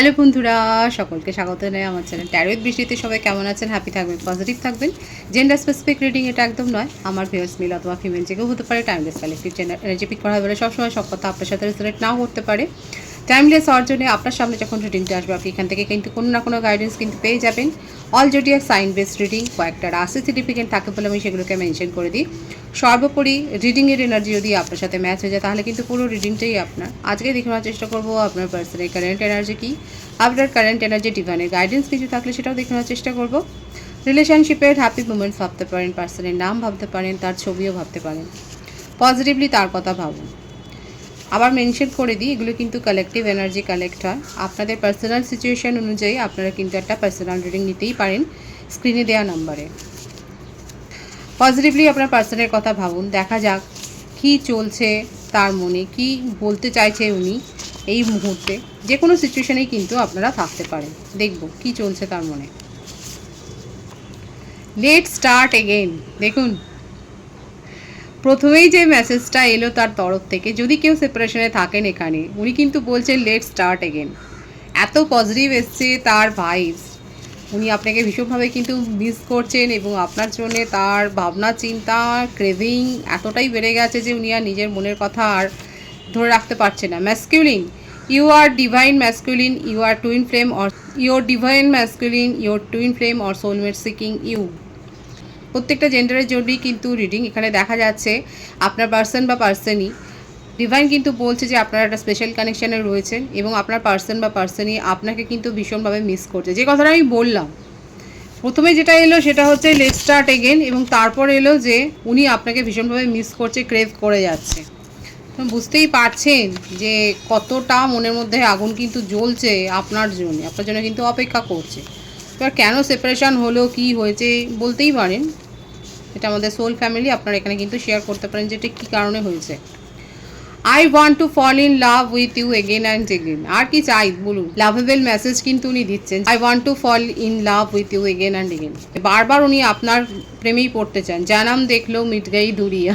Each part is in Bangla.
হ্যালো বন্ধুরা, সকলকে স্বাগত জানাই আমার চ্যানেল ট্যারো উইথ বৃষ্টিতে। সবাই কেমন আছেন? হ্যাপি থাকবেন, পজিটিভ থাকবেন। জেন্ডার স্পেসিফিক রিডিং এটা একদম নয়। আমার ভিউয়ার্স মেল অথবা ফিমেল যে কেউ হতে পারে। Timeless collective gender energy pick করা বলে সবসময় সব কথা আপনার সাথে রিলেট নাও করতে পারে। টাইমলেস হওয়ার জন্য আপনার সামনে যখন রিডিংটা আসবে আপনি এখান থেকে কিন্তু কোনো না কোনো গাইডেন্স কিন্তু পেয়ে যাবেন। All zodiac sign based reading, কয়েকটা রাশি সিগনিফিকেন্ট থাকে বলে আমি সেগুলোকে মেনশন করে দিই। সর্বোপরি রিডিংয়ের এনার্জি যদি আপনার সাথে ম্যাচ হয়ে যায় তাহলে কিন্তু পুরো রিডিংটাই আপনার। আজকে দেখানোর চেষ্টা করবো আপনার পার্সনের কারেন্ট এনার্জি কী, আপনার কারেন্ট এনার্জি ডিভাইনের গাইডেন্স কিছু থাকলে সেটাও দেখানোর চেষ্টা করব। রিলেশনশিপের হ্যাপি মোমেন্টস ভাবতে পারেন, পার্সনের নাম ভাবতে পারেন, তার ছবিও ভাবতে পারেন। পজিটিভলি তার কথা ভাবুন। আবার মেনশন করে দিই, এগুলো কিন্তু কালেকটিভ এনার্জি কালেক্ট হয়। আপনাদের পার্সোনাল সিচুয়েশান অনুযায়ী আপনারা কিন্তু একটা পার্সোনাল রিডিং নিতেই পারেন স্ক্রিনে দেওয়া নাম্বারে। পজিটিভলি আপনার পার্সনের কথা ভাবুন, দেখা যাক কী চলছে তার মনে, কি বলতে চাইছে উনি এই মুহূর্তে। যে কোনো সিচুয়েশানেই কিন্তু আপনারা থাকতে পারেন, দেখব কি চলছে তার মনে। Let start again. দেখুন প্রথমেই যে মেসেজটা এলো তার তরফ থেকে, যদি কেউ সেপারেশনে থাকেন এখানে, উনি কিন্তু বলছেন লেট স্টার্ট এগেন। এত পজিটিভ এসছে তার ভাইবস, উনি আপনাকে ভীষণভাবে কিন্তু মিস করছেন এবং আপনার জন্য তার ভাবনা চিন্তা ক্রেভিং এতটাই বেড়ে গেছে যে উনি আর নিজের মনের কথা আর ধরে রাখতে পারছে না। Masculine, you are divine masculine, you are twin flame or your divine masculine, your twin flame or soulmate seeking you. প্রত্যেকটা জেন্ডারের জন্যই কিন্তু রিডিং এখানে দেখা যাচ্ছে। আপনার পার্সন বা পার্সনই ডিভাইন কিন্তু বলছে যে আপনারা একটা স্পেশাল কানেকশানে রয়েছেন এবং আপনার পার্সন বা পার্সনই আপনাকে কিন্তু ভীষণভাবে মিস করছে। যে কথাটা আমি বললাম প্রথমে, যেটা এলো সেটা হচ্ছে লেট স্টার্ট এগেন, এবং তারপর এলো যে উনি আপনাকে ভীষণভাবে মিস করছে, ক্রেভ করে যাচ্ছে। তো বুঝতেই পারছেন যে কতটা মনের মধ্যে আগুন কিন্তু জ্বলছে আপনার জন্য কিন্তু অপেক্ষা করছে। এবার কেন সেপারেশান হলো, কি হয়েছে বলতেই পারেন। এটা আমাদের সোল ফ্যামিলি, আপনারা এখানে কিন্তু শেয়ার করতে পারেন যে এটা কী কারণে হয়েছে। I want to fall in love with you again and again. আর কি চাই বলুন, লাভেবল মেসেজ কিন্তু উনি দিচ্ছেন। I want to fall in love with you again and again. বারবার উনি আপনার প্রেমেই পড়তে চান। জানাম দেখলো মিট গাই দুরিয়া।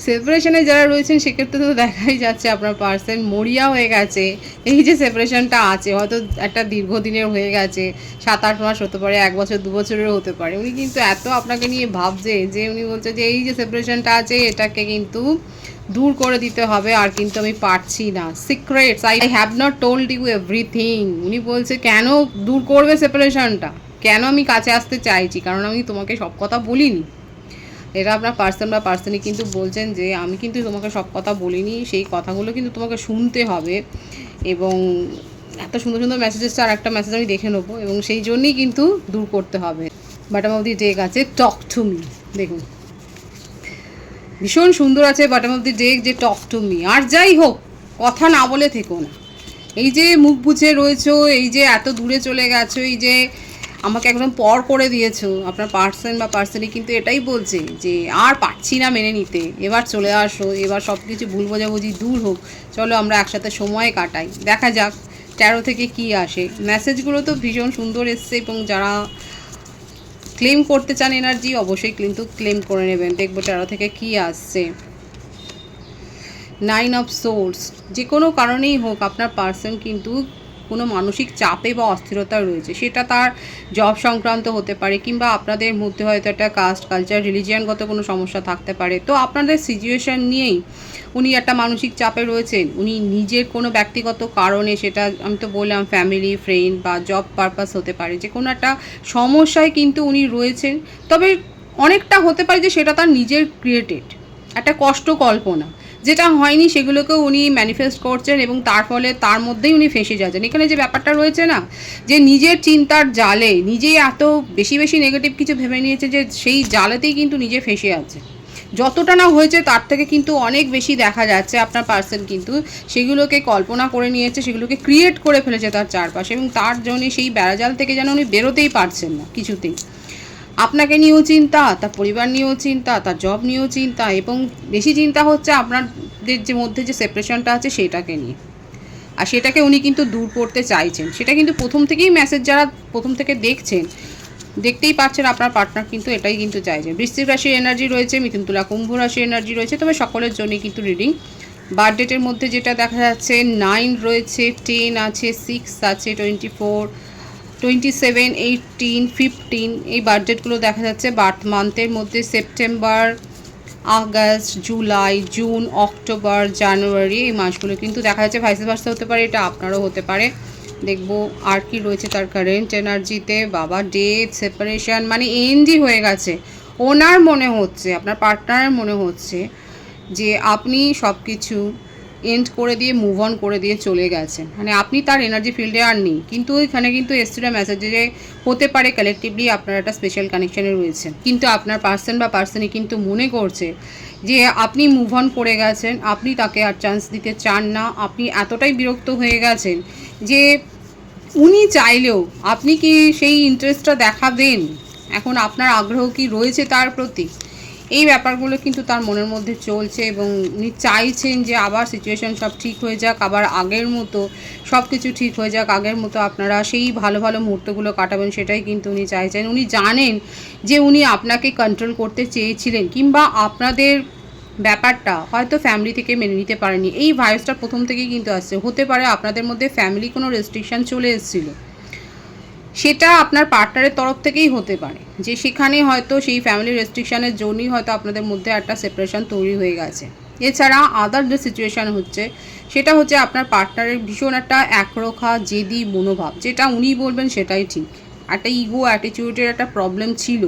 সেপারেশনে যারা রয়েছেন সেক্ষেত্রে তো দেখাই যাচ্ছে আপনার পার্সন মরিয়া হয়ে গেছে। এই যে সেপারেশনটা আছে হয়তো একটা দীর্ঘদিনের হয়ে গেছে, 7-8 মাস হতে পারে, 1 বছর 2 বছরেরও হতে পারে। উনি কিন্তু এত আপনাকে নিয়ে ভাবছে যে উনি বলছে যে এই যে সেপারেশনটা আছে এটাকে কিন্তু দূর করে দিতে হবে, আর কিন্তু আমি পারছি না। Secrets, I have not told you everything. উনি বলছে কেন দূর করবে সেপারেশনটা, কেন আমি কাছে আসতে চাইছি, কারণ আমি তোমাকে সব কথা বলিনি। এটা আপনার পার্সন বা পার্সনই কিন্তু বলছেন যে আমি কিন্তু তোমাকে সব কথা বলিনি, সেই কথাগুলো কিন্তু তোমাকে শুনতে হবে। এবং এত সুন্দর সুন্দর মেসেজ এসছে, আর একটা মেসেজ আমি দেখে নেবো, এবং সেই জন্যই কিন্তু দূর করতে হবে। বাটাম অফ দি ডেক আছে টক টু মি। দেখুন ভীষণ সুন্দর আছে বাটাম অফ দি ডেক, যে টক টু মি। আর যাই হোক কথা না বলে থেকো না। এই যে মুখ বুঝে রয়েছো, এই যে এত দূরে চলে গেছো, এই যে আমাকে একদম পর করে দিয়েছো, আপনার পার্সন বা পার্সনই কিন্তু এটাই বলছে যে আর পারছি না মেনে নিতে, এবার চলে আসো, এবার সব কিছু ভুল বোঝাবুঝি দূর হোক, চলো আমরা একসাথে সময় কাটাই। দেখা যাক ট্যারো থেকে কি আসে। মেসেজগুলো তো ভীষণ সুন্দর এসছে, এবং যারা ক্লেম করতে চান এনার্জি অবশ্যই কিন্তু ক্লেম করে নেবেন। দেখবো ট্যারো থেকে কি আসছে। 9 অফ সোর্স, যে কোনো কারণেই হোক আপনার পার্সন কিন্তু কোনো মানসিক চাপে বা অস্থিরতা রয়েছে। সেটা তার জব সংক্রান্ত হতে পারে, কিংবা আপনাদের মধ্যে হয়তো একটা কাস্ট কালচার রিলিজিয়ানগত কোনো সমস্যা থাকতে পারে। তো আপনাদের সিচুয়েশান নিয়েই উনি একটা মানসিক চাপে রয়েছেন। উনি নিজের কোনো ব্যক্তিগত কারণে, সেটা আমি তো বললাম ফ্যামিলি, ফ্রেন্ড বা জব পারপাস হতে পারে, যে কোনো একটা সমস্যায় কিন্তু উনি রয়েছেন। তবে অনেকটা হতে পারে যে সেটা তার নিজের ক্রিয়েটেড একটা কষ্ট কল্পনা, যেটা হয়নি সেগুলোকেও উনি ম্যানিফেস্ট করছেন, এবং তার ফলে তার মধ্যেই উনি ফেঁসে যাচ্ছেন। এখানে যে ব্যাপারটা রয়েছে না, যে নিজের চিন্তার জালে নিজেই এত বেশি বেশি নেগেটিভ কিছু ভেবে নিয়েছে যে সেই জালেতেই কিন্তু নিজে ফেঁসে আছে। যতটা না হয়েছে তার থেকে কিন্তু অনেক বেশি দেখা যাচ্ছে আপনার পার্সন কিন্তু সেগুলোকে কল্পনা করে নিয়েছে, সেগুলোকে ক্রিয়েট করে ফেলেছে তার চারপাশে, এবং তার জন্য সেই বেড়াজাল থেকে যেন উনি বেরোতেই পারছেন না কিছুতেই। আপনাকে নিয়েও চিন্তা, তার পরিবার নিয়েও চিন্তা, তার জব নিয়েও চিন্তা, এবং বেশি চিন্তা হচ্ছে আপনাদের যে মধ্যে যে সেপারেশনটা আছে সেটাকে নিয়ে। আর সেটাকে উনি কিন্তু দূর করতে চাইছেন। সেটা কিন্তু প্রথম থেকেই মেসেজ, যারা প্রথম থেকে দেখছেন দেখতেই পাচ্ছেন আপনার পার্টনার কিন্তু এটাই কিন্তু চাইছেন। বৃশ্চিক রাশির এনার্জি রয়েছে, মিথুন তুলা কুম্ভ রাশির এনার্জি রয়েছে, তবে সকলের জন্যই কিন্তু রিডিং বার্থডেটের মধ্যে যেটা দেখা যাচ্ছে 9 রয়েছে, 10 আছে, 6 আছে, 24, 27, 18, 15 এই বার্থডেটগুলো দেখা যাচ্ছে। বার্থ মান্থের মধ্যে September, August, July, June, October, January এই মাসগুলো কিন্তু দেখা যাচ্ছে। ভাইস ভার্সা হতে পারে, এটা আপনারও হতে পারে। দেখবো আর কি রয়েছে তার কারেন্ট এনার্জিতে। বাবা, ডেথ, সেপারেশন, মানে এন্ডই হয়ে গেছে। ওনার মনে হচ্ছে, আপনার পার্টনারের মনে হচ্ছে যে আপনি সব কিছু এন্ড করে দিয়ে মুভ অন করে দিয়ে চলে গেছেন, মানে আপনি তার এনার্জি ফিল্ডে আর নেই। কিন্তু এখানে কিন্তু এসছিল মেসেজে যে হতে পারে কালেকটিভলি আপনার একটা স্পেশাল কানেকশানে রয়েছে, কিন্তু আপনার পার্সন বা পার্সনই কিন্তু মনে করছে যে আপনি মুভ অন করে গেছেন, আপনি তাকে আর চান্স দিতে চান না। আপনি এতটাই বিরক্ত হয়ে গেছেন যে উনি চাইলেও আপনি কি সেই ইন্টারেস্টটা দেখাবেন? এখন আপনার আগ্রহ কি রয়েছে তার প্রতি? এই ব্যাপারগুলো কিন্তু তার মনের মধ্যে চলছে এবং উনি চাইছেন যে আবার সিচুয়েশান সব ঠিক হয়ে যাক, আবার আগের মতো সব কিছু ঠিক হয়ে যাক, আগের মতো আপনারা সেই ভালো ভালো মুহূর্তগুলো কাটাবেন, সেটাই কিন্তু উনি চাইছেন। উনি জানেন যে উনি আপনাকে কন্ট্রোল করতে চেয়েছিলেন, কিংবা আপনাদের ব্যাপারটা হয়তো ফ্যামিলি থেকে মেনে নিতে পারেনি। এই ভাইবসটা প্রথম থেকেই কিন্তু আসছে। হতে পারে আপনাদের মধ্যে ফ্যামিলি কোনো রেস্ট্রিকশান চলে এসেছিলো, সেটা আপনার পার্টনারের তরফ থেকেই হতে পারে, যে সেখানে হয়তো সেই ফ্যামিলি রেস্ট্রিকশানের জন্যই হয়তো আপনাদের মধ্যে একটা সেপারেশন তৈরি হয়ে গেছে। এছাড়া আদার যে সিচুয়েশান হচ্ছে সেটা হচ্ছে আপনার পার্টনারের ভীষণ একটা একরোখা জেদি মনোভাব, যেটা উনি বলবেন সেটাই ঠিক। একটা ইগো অ্যাটিটিউডের একটা প্রবলেম ছিল।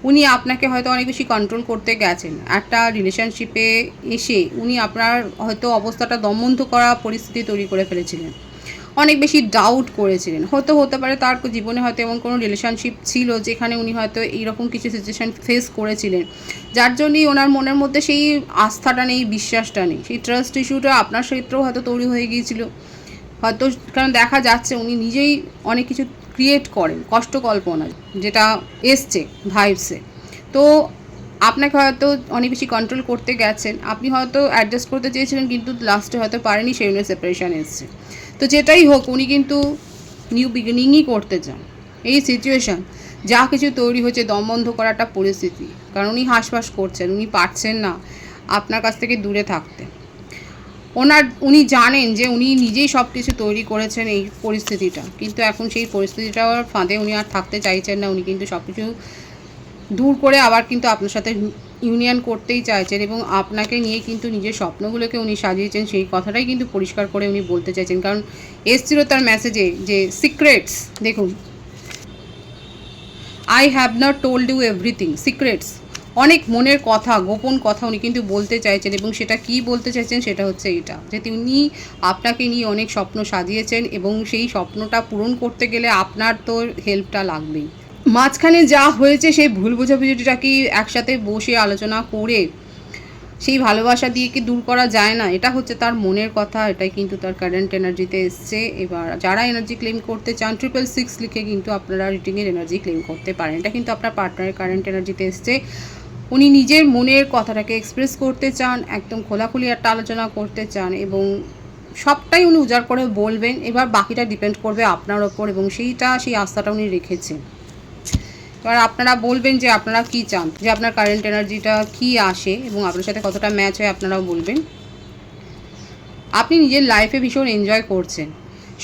উনি আপনাকে হয়তো অনেক বেশি কন্ট্রোল করতে গেছেন। একটা রিলেশনশিপে এসে উনি আপনার হয়তো অবস্থাটা দমবন্ধ করা পরিস্থিতি তৈরি করে ফেলেছিলেন, অনেক বেশি ডাউট করেছিলেন। হয়তো হতে পারে তার জীবনে হয়তো এমন কোনো রিলেশনশিপ ছিল যেখানে উনি হয়তো এইরকম কিছু সিচুয়েশান ফেস করেছিলেন, যার জন্যই ওনার মনের মধ্যে সেই আস্থাটা নেই, বিশ্বাসটা নেই, সেই ট্রাস্ট ইস্যুটা আপনার ক্ষেত্রেও হয়তো তৈরি হয়ে গিয়েছিল হয়তো। কারণ দেখা যাচ্ছে উনি নিজেই অনেক কিছু ক্রিয়েট করেন, কষ্টকল্পনা যেটা এসছে ভাইবসে। তো আপনাকে হয়তো অনেক বেশি কন্ট্রোল করতে গেছেন, আপনি হয়তো অ্যাডজাস্ট করতে চেয়েছিলেন কিন্তু লাস্টে হয়তো পারেনি, সেই জন্য সেপারেশান এসছে। তো যেটাই হোক, উনি কিন্তু নিউ বিগিনিংই করতে চান। এই সিচুয়েশান যা কিছু তৈরি হয়েছে দম বন্ধ করা একটা পরিস্থিতি, কারণ উনি হাঁসফাঁস করছেন, উনি পারছেন না আপনার কাছ থেকে দূরে থাকতে। উনি জানেন যে উনি নিজেই সব কিছু তৈরি করেছেন এই পরিস্থিতিটা, কিন্তু এখন সেই পরিস্থিতিটার ফাঁদে উনি আর থাকতে চাইছেন না। উনি কিন্তু সব কিছু দূর করে আবার কিন্তু আপনার সাথে ইউনিয়ন করতেই চাইছেন, এবং আপনাকে নিয়ে কিন্তু নিজের স্বপ্নগুলোকে উনি সাজিয়েছেন, সেই কথাটাই কিন্তু পরিষ্কার করে উনি বলতে চাইছেন। কারণ এসছিল তার মেসেজে যে সিক্রেটস, দেখুন, I have not told you everything, secrets, অনেক মনের কথা, গোপন কথা উনি কিন্তু বলতে চাইছেন। এবং সেটা কি বলতে চাইছেন সেটা হচ্ছে এটা, যে তিনি আপনাকে নিয়ে অনেক স্বপ্ন সাজিয়েছেন এবং সেই স্বপ্নটা পূরণ করতে গেলে আপনার তো হেল্পটা লাগবেই। মাঝখানে যা হয়েছে সেই ভুল বোঝাবুঝিটা কি একসাথে বসে আলোচনা করে সেই ভালোবাসা দিয়ে কি দূর করা যায় না? এটা হচ্ছে তার মনের কথা, এটাই কিন্তু তার কারেন্ট এনার্জিতে এসছে। এবার যারা এনার্জি ক্লেম করতে চান 666 লিখে কিন্তু আপনারা রিডিংয়ের এনার্জি ক্লেম করতে পারেন। এটা কিন্তু আপনার পার্টনারের কারেন্ট এনার্জিতে এসছে। উনি নিজের মনের কথাটাকে এক্সপ্রেস করতে চান, একদম খোলাখুলি একটা আলোচনা করতে চান এবং সবটাই উনি উজাড় করে বলবেন। এবার বাকিটা ডিপেন্ড করবে আপনার ওপর, এবং সেই আস্থাটা উনি রেখেছেন। এবার আপনারা বলবেন যে আপনারা কী চান, যে আপনার কারেন্ট এনার্জিটা কী আসে এবং আপনার সাথে কতটা ম্যাচ হয়, আপনারাও বলবেন। আপনি নিজের লাইফে ভীষণ এনজয় করছেন।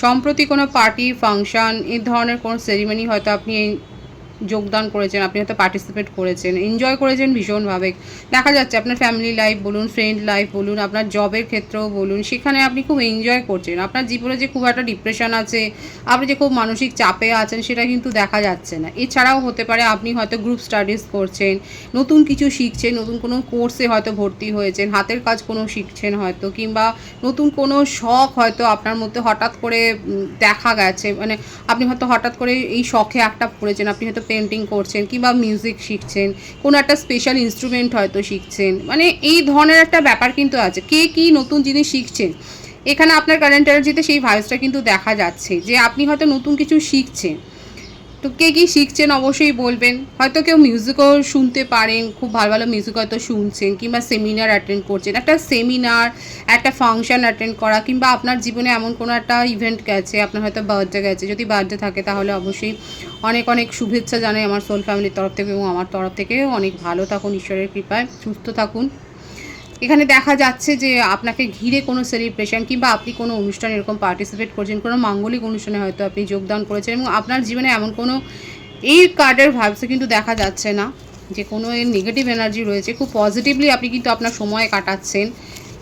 সম্প্রতি কোনো পার্টি, ফাংশান, এই ধরনের কোনো সেরিমনি হয়তো আপনি যোগদান করেছেন, আপনি হয়তো পার্টিসিপেট করেছেন, এনজয় করেছেন ভীষণভাবে। দেখা যাচ্ছে আপনার ফ্যামিলি লাইফ বলুন, ফ্রেন্ড লাইফ বলুন, আপনার জবের ক্ষেত্রেও বলুন, সেখানে আপনি খুব এনজয় করছেন। আপনার জীবনে যে খুব একটা ডিপ্রেশন আছে, আপনি যে খুব মানসিক চাপে আছেন, সেটা কিন্তু দেখা যাচ্ছে না। এছাড়াও হতে পারে আপনি হয়তো গ্রুপ স্টাডিজ করছেন, নতুন কিছু শিখছেন, নতুন কোনো কোর্সে হয়তো ভর্তি হয়েছেন, হাতের কাজ কোনো শিখছেন হয়তো, কিংবা নতুন কোনো শখ হয়তো আপনার মধ্যে হঠাৎ করে দেখা গেছে, মানে আপনি হয়তো হঠাৎ করে এই শখে একটা পড়েছেন, আপনি হয়তো পেন্টিং করছেন কিংবা মিউজিক শিখছেন, কোনো একটা স্পেশাল ইনস্ট্রুমেন্ট হয়তো শিখছেন, মানে এই ধরনের একটা ব্যাপার কিন্তু আছে। কে কী নতুন জিনিস শিখছেন, এখানে আপনার কারেন্ট এনার্জিতে সেই ভাইবসটা কিন্তু দেখা যাচ্ছে যে আপনি হয়তো নতুন কিছু শিখছেন। তো কে কী শিখছেন অবশ্যই বলবেন। হয়তো কেউ মিউজিকও শুনতে পারেন, খুব ভালো ভালো মিউজিক হয়তো শুনছেন, কিংবা সেমিনার অ্যাটেন্ড করছেন। একটা সেমিনার, একটা ফাংশন অ্যাটেন্ড করা, কিংবা আপনার জীবনে এমন কোনো একটা ইভেন্ট গেছে, আপনার হয়তো বার্থডে গেছে, যদি বার্থডে থাকে তাহলে অবশ্যই অনেক অনেক শুভেচ্ছা জানাই আমার সোল ফ্যামিলির তরফ থেকে, এবং আমার তরফ থেকে অনেক ভালো থাকুন, ঈশ্বরের কৃপায় সুস্থ থাকুন। এখানে দেখা যাচ্ছে যে আপনাকে ঘিরে কোনো সেলিব্রেশন কিংবা আপনি কোনো অনুষ্ঠানে এরকম পার্টিসিপেট করছেন, কোনো মাঙ্গলিক অনুষ্ঠানে হয়তো আপনি যোগদান করেছেন এবং আপনার জীবনে এমন কোনো এই কার্ডের ভাইবসে কিন্তু দেখা যাচ্ছে না যে কোনো এর নেগেটিভ এনার্জি রয়েছে। খুব পজিটিভলি আপনি কিন্তু আপনার সময় কাটাচ্ছেন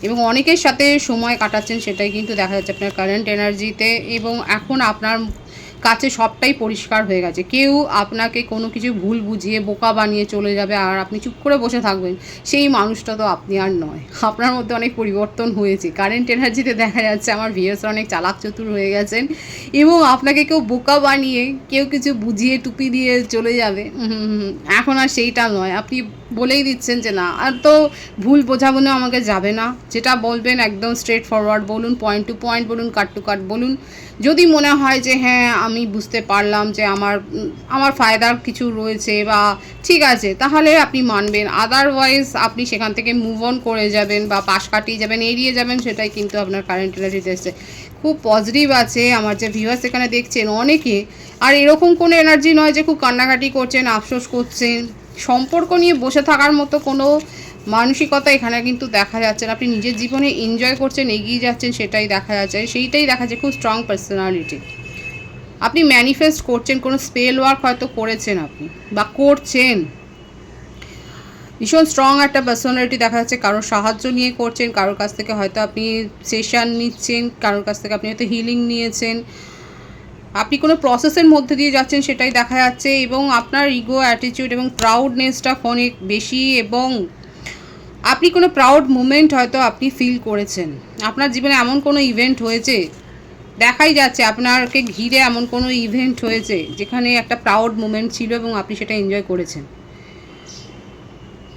এবং অনেকের সাথে সময় কাটাচ্ছেন, সেটাই কিন্তু দেখা যাচ্ছে আপনার কারেন্ট এনার্জিতে। এবং এখন আপনার কাছে সবটাই পরিষ্কার হয়ে গেছে। কেউ আপনাকে কোনো কিছু ভুল বুঝিয়ে বোকা বানিয়ে চলে যাবে আর আপনি চুপ করে বসে থাকবেন, সেই মানুষটা তো আপনি আর নয়। আপনার মধ্যে অনেক পরিবর্তন হয়েছে। কারেন্ট এনার্জিতে দেখা যাচ্ছে আমার ভিউয়ার্সরা অনেক চালাক চতুর হয়ে গেছেন এবং আপনাকে কেউ বোকা বানিয়ে কেউ কিছু বুঝিয়ে টুপি দিয়ে চলে যাবে, এখন আর সেইটা নয়। আপনি বলেই দিচ্ছেন যে না, আর তো ভুল বোঝাবুনো আমাকে যাবে না, যেটা বলবেন একদম স্ট্রেট ফরওয়ার্ড বলুন, পয়েন্ট টু পয়েন্ট বলুন, কাট টু কাট বলুন। যদি মনে হয় যে হ্যাঁ আমি বুঝতে পারলাম যে আমার ফায়দার কিছু রয়েছে বা ঠিক আছে, তাহলে আপনি মানবেন। আদারওয়াইজ আপনি সেখান থেকে মুভ অন করে যাবেন বা পাশ কাটিয়ে যাবেন, এড়িয়ে যাবেন, সেটাই কিন্তু আপনার কারেন্ট এনার্জিতে এসছে। খুব পজিটিভ আছে আমার যে ভিউয়ার্স এখানে দেখছেন অনেকে। আর এরকম কোনো এনার্জি নয় যে খুব কান্নাকাটি করছেন, আফসোস করছেন। সম্পর্ক নিয়ে বসে থাকার মতো কোনো মানসিকতা এখানে কিন্তু দেখা যাচ্ছে না। আপনি নিজের জীবনে এনজয় করছেন, এগিয়ে যাচ্ছেন, সেটাই দেখা যাচ্ছে। সেইটাই দেখা যাচ্ছে খুব স্ট্রং পার্সোনালিটি। আপনি ম্যানিফেস্ট করছেন, কোনো স্পেল ওয়ার্ক হয়তো করেছেন আপনি বা করছেন। ভীষণ স্ট্রং একটা পার্সোনালিটি দেখা যাচ্ছে। কারোর সাহায্য নিয়ে করছেন, কারোর কাছ থেকে হয়তো আপনি সেশন নিচ্ছেন, কারোর কাছ থেকে আপনি হয়তো হিলিং নিয়েছেন। আপনি কোনো প্রসেসের মধ্যে দিয়ে যাচ্ছেন, সেটাই দেখা যাচ্ছে। এবং আপনার ইগো, অ্যাটিটিউড এবং প্রাউডনেসটা অনেক বেশি এবং আপনি কোনো প্রাউড মুমেন্ট হয়তো আপনি ফিল করেছেন। আপনার জীবনে এমন কোনো ইভেন্ট হয়েছে, দেখাই যাচ্ছে আপনাকে ঘিরে এমন কোনো ইভেন্ট হয়েছে যেখানে একটা প্রাউড মুমেন্ট ছিল এবং আপনি সেটা এনজয় করেছেন।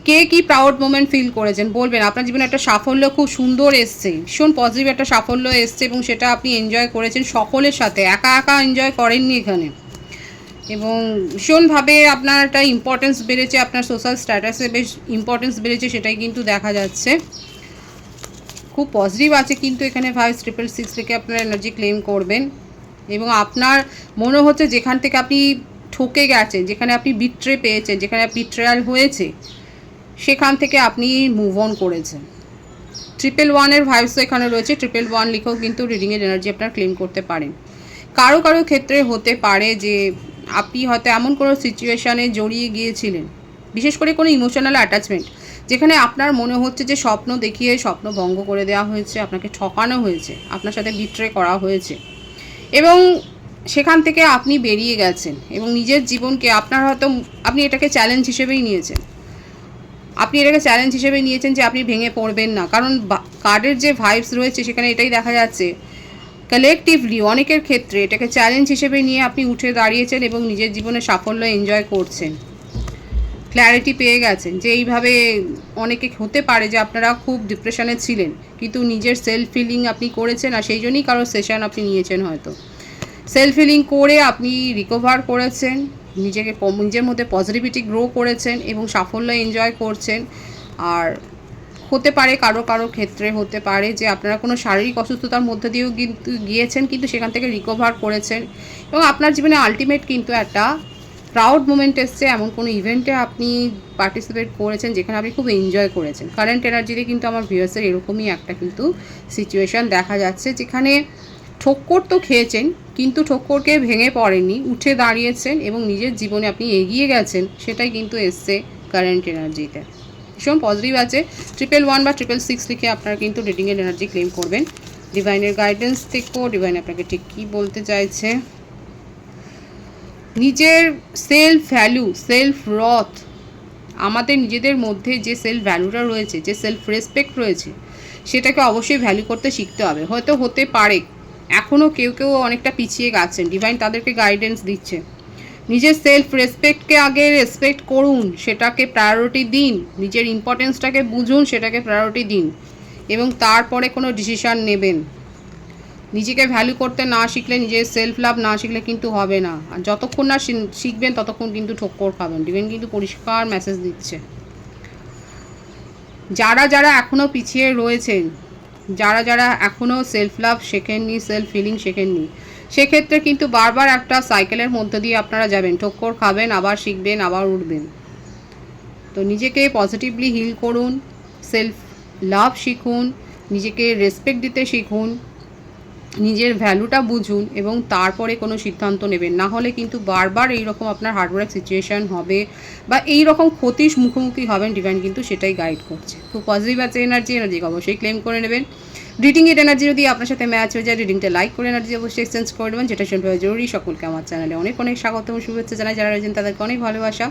কে কী প্রাউড মোমেন্ট ফিল করেছেন বলবেন। আপনার জীবনে একটা সাফল্য খুব সুন্দর এসছে, ভীষণ পজিটিভ একটা সাফল্য এসছে এবং সেটা আপনি এনজয় করেছেন সকলের সাথে, একা একা এনজয় করেননি এখানে। এবং ভীষণভাবে আপনার একটা ইম্পর্টেন্স বেড়েছে, আপনার সোশ্যাল স্ট্যাটাসে বেশ ইম্পর্টেন্স বেড়েছে, সেটাই কিন্তু দেখা যাচ্ছে। খুব পজিটিভ আছে কিন্তু এখানে 566 থেকে আপনার এনার্জি ক্লেম করবেন। এবং আপনার মনে হচ্ছে যেখান থেকে আপনি ঠকে গেছেন, যেখানে আপনি বিট্রে পেয়েছেন, যেখানে বিট্রেয়াল হয়েছে, সেখান থেকে আপনি মুভ অন করেছেন। 111 ভাইবসও এখানে রয়েছে। 111 লিখেও কিন্তু রিডিংয়ের এনার্জি আপনারা ক্লেম করতে পারেন। কারো কারো ক্ষেত্রে হতে পারে যে আপনি হয়তো এমন কোনো সিচুয়েশানে জড়িয়ে গিয়েছিলেন, বিশেষ করে কোনো ইমোশনাল অ্যাটাচমেন্ট, যেখানে আপনার মনে হচ্ছে যে স্বপ্ন দেখিয়ে স্বপ্ন ভঙ্গ করে দেওয়া হয়েছে, আপনাকে ঠকানো হয়েছে, আপনার সাথে বিট্রে করা হয়েছে এবং সেখান থেকে আপনি বেরিয়ে গেছেন এবং নিজের জীবনকে আপনার হয়তো আপনি এটাকে চ্যালেঞ্জ হিসেবেই নিয়েছেন। আপনি এটাকে চ্যালেঞ্জ হিসেবে নিয়েছেন যে আপনি ভেঙে পড়বেন না, কারণ কার্ডের যে ভাইবস রয়েছে সেখানে এটাই দেখা যাচ্ছে। কালেকটিভলি অনেকের ক্ষেত্রে এটাকে চ্যালেঞ্জ হিসেবে নিয়ে আপনি উঠে দাঁড়িয়েছেন এবং নিজের জীবনে সাফল্য এনজয় করছেন। ক্ল্যারিটি পেয়ে গেছেন যে এইভাবে অনেকে হতে পারে যে আপনারা খুব ডিপ্রেশনে ছিলেন কিন্তু নিজের সেলফ ফিলিং আপনি করেছেন আর সেই জন্যই কারো সেশন আপনি নিয়েছেন, হয়তো সেলফ ফিলিং করে আপনি রিকভার করেছেন, নিজের মধ্যে পজিটিভিটি গ্রো করেছেন এবং সাফল্য এনজয় করছেন। আর হতে পারে কারো কারো ক্ষেত্রে হতে পারে যে আপনারা কোনো শারীরিক অসুস্থতার মধ্যে দিয়েও কিন্তু গিয়েছেন, কিন্তু সেখান থেকে রিকভার করেছেন এবং আপনার জীবনে আলটিমেট কিন্তু একটা প্রাউড মোমেন্ট এসছে, এমন কোনো ইভেন্টে আপনি পার্টিসিপেট করেছেন যেখানে আপনি খুব এনজয় করেছেন। কারেন্ট এনার্জিতে কিন্তু আমার ভিউয়ার্সের এরকমই একটা কিন্তু সিচুয়েশান দেখা যাচ্ছে, যেখানে ঠক্কর তো খেয়েছেন কিন্তু ঠক্করকে ভেঙে পড়েননি, উঠে দাঁড়িয়েছেন এবং নিজের জীবনে আপনি এগিয়ে গেছেন, সেটাই কিন্তু এসছে কারেন্ট এনার্জিতে। ভীষণ পজিটিভ আছে। 111 বা 666 লিখে আপনারা কিন্তু রিডিংয়ের এনার্জি ক্লেম করবেন। ডিভাইনের গাইডেন্স দেখো ডিভাইন আপনাকে ঠিক কী বলতে চাইছে। নিজের সেলফ ভ্যালু, সেলফ রথ, আমাদের নিজেদের মধ্যে যে সেলফ ভ্যালুটা রয়েছে, যে সেলফ রেসপেক্ট রয়েছে, সেটাকে অবশ্যই ভ্যালু করতে শিখতে হবে। হয়তো হতে পারে এখনও কেউ কেউ অনেকটা পিছিয়ে গেছেন, ডিভাইন তাদেরকে গাইডেন্স দিচ্ছে। নিজের সেলফ রেসপেক্টকে আগে রেসপেক্ট করুন, সেটাকে প্রায়োরিটি দিন, নিজের ইম্পর্টেন্সটাকে বুঝুন, সেটাকে প্রায়োরিটি দিন এবং তারপরে কোনো ডিসিশান নেবেন। নিজেকে ভ্যালু করতে না শিখলে, নিজের সেলফ লাভ না শিখলে কিন্তু হবে না। আর যতক্ষণ না শিখবেন ততক্ষণ কিন্তু ঠক্কর খাবেন। ডিভাইন কিন্তু পরিষ্কার মেসেজ দিচ্ছে। যারা যারা এখনও পিছিয়ে রয়েছেন, যারা যারা এখনও সেলফ লাভ শেখেননি, সেলফ ফিলিং শেখেননি, সেক্ষেত্রে কিন্তু বারবার একটা সাইকেলের মধ্যে দিয়ে আপনারা যাবেন, ঠক্কর খাবেন, আবার শিখবেন, আবার উঠবেন। তো নিজেকে পজিটিভলি হিল করুন, সেলফ লাভ শিখুন, নিজেকে রেসপেক্ট দিতে শিখুন, নিজের ভ্যালুটা বুঝুন এবং তারপরে কোনো সিদ্ধান্ত নেবেন। না হলে কিন্তু বারবার এইরকম আপনার হার্ডওয়ার্ক সিচুয়েশান হবে বা এই রকম ক্ষতির মুখোমুখি হবেন, ডিভাইন কিন্তু সেটাই গাইড করছে। খুব পজিটিভ আছে এনার্জিকে অবশ্যই ক্লেম করে নেবেন। রিডিং এর এনার্জি যদি আপনার সাথে ম্যাচ হয়ে যায়, রিডিংটা লাইক করে এনার্জি অবশ্যই এক্সচেঞ্জ করে দেবেন, যেটা শুনতে জরুরি। সকলকে আমার চ্যানেলে অনেক অনেক স্বাগত এবং শুভেচ্ছা জানাই। যারা রয়েছেন তাদেরকে অনেক ভালোবাসা।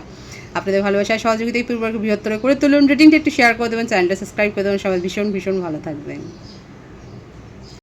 আপনাদের ভালোবাসায় সহযোগিতায় পরিবারকে বৃহত্তর করে তুলুন। রিডিংটা একটু শেয়ার করে দেবেন, চ্যানেলটা সাবস্ক্রাইব করে দেবেন। সবাই ভীষণ ভীষণ ভালো থাকবেন।